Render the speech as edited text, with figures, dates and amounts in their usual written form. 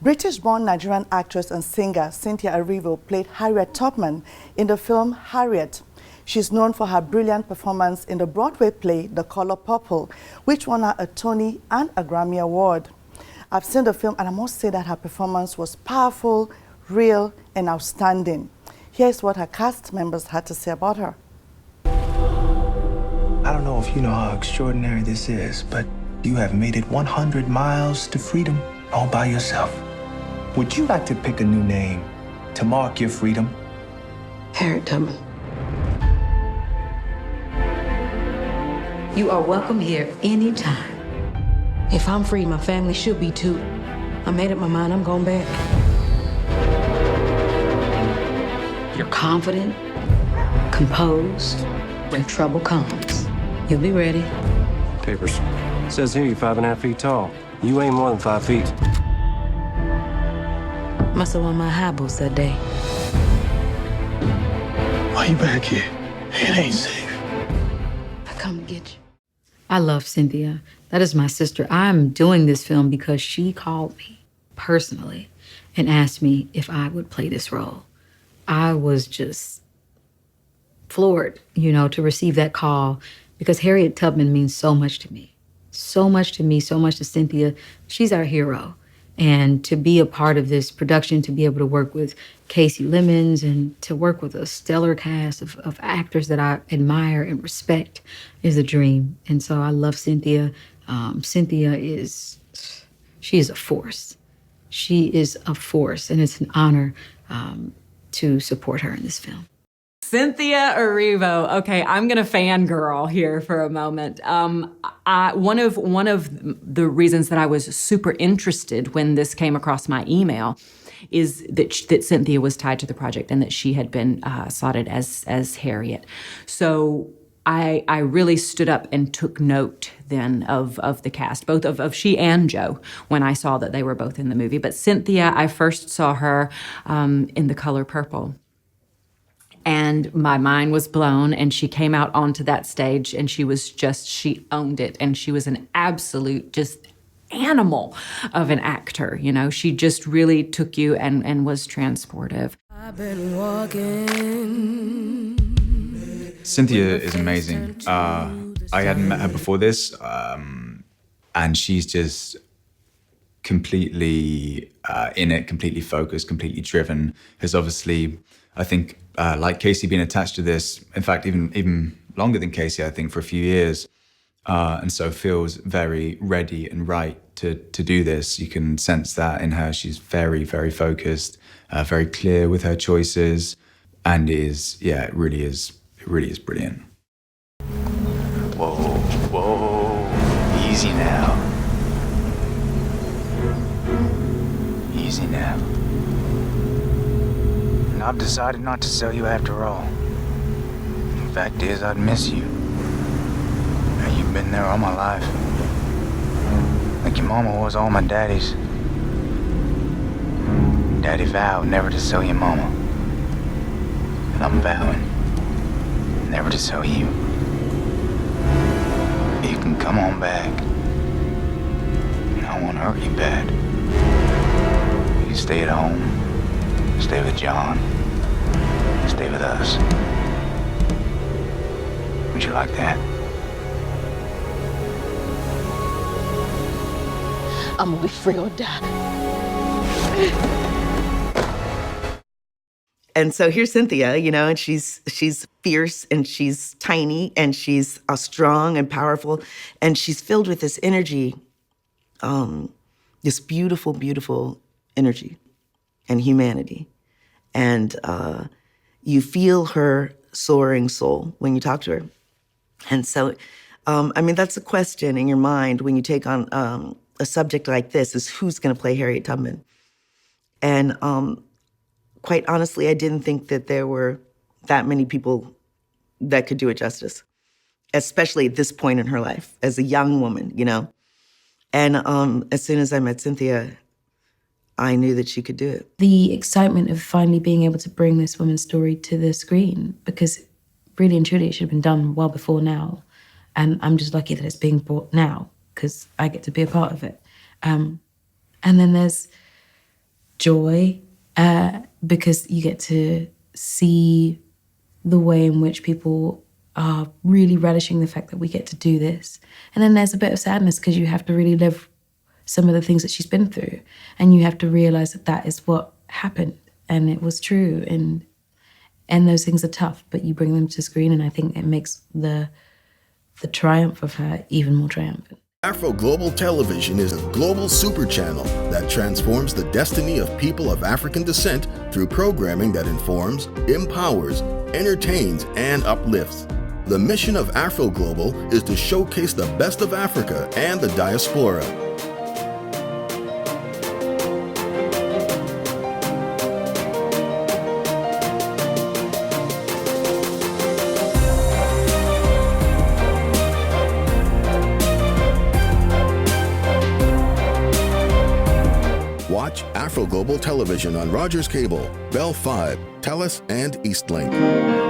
British-born Nigerian actress and singer Cynthia Erivo played Harriet Turbman in the film Harriet. She's known for her brilliant performance in the Broadway play The Color Purple, which won her a Tony and a Grammy Award. I've seen the film and I must say that her performance was powerful, real, and outstanding. Here's what her cast members had to say about her. I don't know if you know how extraordinary this is, but you have made it 100 miles to freedom all by yourself. Would you like to pick a new name to mark your freedom? Harriet Turbman. You are welcome here anytime. If I'm free, my family should be too. I made up my mind, I'm going back. You're confident, composed. When trouble comes, you'll be ready. Papers. Says here you're 5.5 feet tall. You ain't more than 5 feet. Must have won my high boots that day. Why you back here? It ain't safe. I come to get you. I love Cynthia. That is my sister. I'm doing this film because she called me personally and asked me if I would play this role. I was just floored, to receive that call because Harriet Turbman means so much to me. So much to me, so much to Cynthia. She's our hero. And to be a part of this production, to be able to work with Casey Lemons and to work with a stellar cast of actors that I admire and respect is a dream. And so I love Cynthia. She is a force. She is a force, and it's an honor to support her in this film. Cynthia Erivo. Okay, I'm gonna fangirl here for a moment. One of the reasons that I was super interested when this came across my email is that Cynthia was tied to the project and that she had been slotted as Harriet. So I really stood up and took note then of the cast, both of she and Joe, when I saw that they were both in the movie. But Cynthia, I first saw her in The Color Purple. And my mind was blown, and she came out onto that stage, and she owned it, and she was an absolute just animal of an actor, She just really took you and was transportive. I've been walking. Cynthia is amazing. I hadn't met her before this, and she's just completely in it, completely focused, completely driven. Has obviously, I think, like Casey, been attached to this, in fact, even longer than Casey, I think, for a few years. And so feels very ready and right to do this. You can sense that in her. She's very, very focused, very clear with her choices, and it really is brilliant. Whoa, easy now. Easy now. And I've decided not to sell you after all. The fact is, I'd miss you. Now, you've been there all my life. Like your mama was all my daddy's. Daddy vowed never to sell your mama. And I'm vowing never to sell you. You can come on back. And I won't hurt you bad. You can stay at home. Stay with John. Stay with us. Would you like that? I'm gonna be free or die. And so here's Cynthia, and she's fierce and she's tiny and she's strong and powerful and she's filled with this energy, this beautiful, beautiful energy and humanity. And you feel her soaring soul when you talk to her. And so, that's a question in your mind when you take on a subject like this is who's going to play Harriet Tubman? And quite honestly, I didn't think that there were that many people that could do it justice, especially at this point in her life as a young woman, And as soon as I met Cynthia, I knew that she could do it. The excitement of finally being able to bring this woman's story to the screen, because really and truly it should have been done well before now. And I'm just lucky that it's being brought now because I get to be a part of it. And then there's joy because you get to see the way in which people are really relishing the fact that we get to do this. And then there's a bit of sadness because you have to really live some of the things that she's been through, and you have to realize that that is what happened and it was true, and those things are tough, but you bring them to screen, and I think it makes the triumph of her even more triumphant. Afro Global Television is a global super channel that transforms the destiny of people of African descent through programming that informs, empowers, entertains, and uplifts. The mission of Afro Global is to showcase the best of Africa and the diaspora. Watch Afro Global Television on Rogers Cable, Bell 5, TELUS, and Eastlink.